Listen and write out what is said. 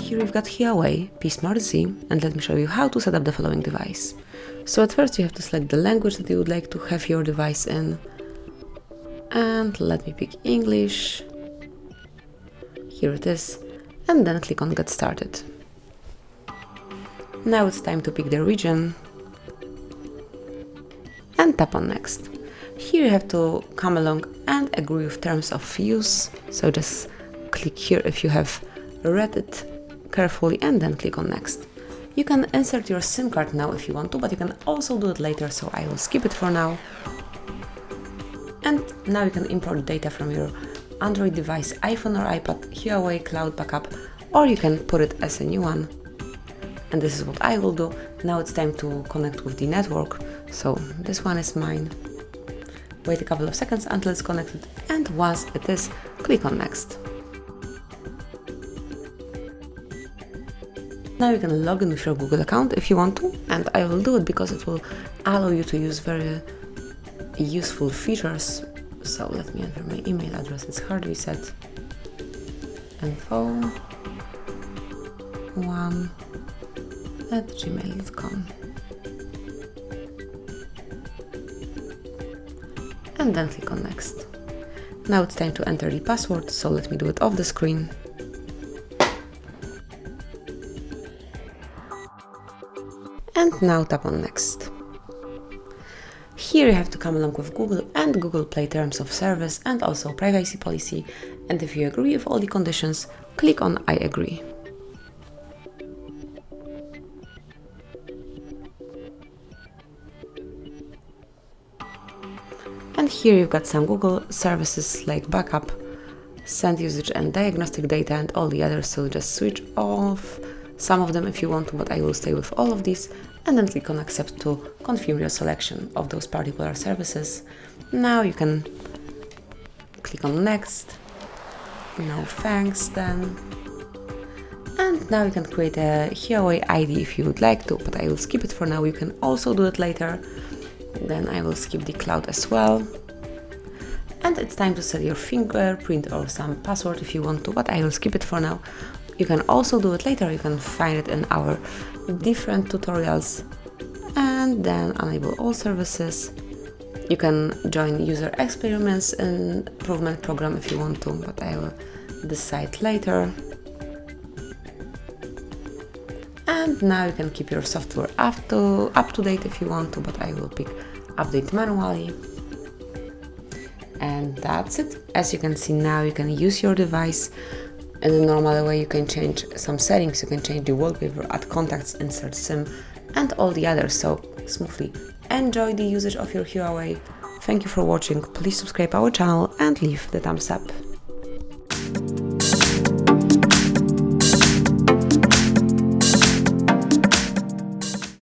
Here we've got HUAWEI P Smart Z, and let me show you how to set up the following device. So at first you have to select the language that you would like to have your device in, and let me pick English. Here it is, and then click on Get Started. Now it's time to pick the region and tap on Next. Here you have to come along and agree with terms of use, so just click here if you have read it carefully and then click on Next. You can insert your SIM card now if you want to, but you can also do it later, so I will skip it for now. And now you can import data from your Android device, iPhone or iPad, HUAWEI Cloud Backup, or you can put it as a new one. And this is what I will do. Now it's time to connect with the network, so this one is mine. Wait a couple of seconds until it's connected, and once it is, click on Next. Now you can log in with your Google account if you want to, and I will do it because it will allow you to use very useful features. So let me enter my email address. It's HardReset.Info 1@gmail.com, and then click on Next. Now it's time to enter the password, so let me do it off the screen. And now tap on Next. Here you have to come along with Google and Google Play Terms of Service and also privacy policy, and if you agree with all the conditions, click on I agree. And here you've got some Google services like backup, send usage and diagnostic data and all the others, so just switch off some of them if you want to, but I will stay with all of these, and then click on Accept to confirm your selection of those particular services. Now you can click on Next, no thanks then, and now you can create a HUAWEI ID if you would like to, but I will skip it for now. You can also do it later. Then I will skip the cloud as well. And it's time to set your fingerprint or some password if you want to, but I will skip it for now. You can also do it later. You can find it in our different tutorials. And then enable all services. You can join user experiments and improvement program if you want to, but I will decide later. And now you can keep your software up to date if you want to, but I will pick update manually. And that's it. As you can see now, you can use your device in the normal way. You can change some settings, you can change the wallpaper, add contacts, insert SIM, and all the others. So smoothly enjoy the usage of your HUAWEI. Thank you for watching. Please subscribe our channel and leave the thumbs up.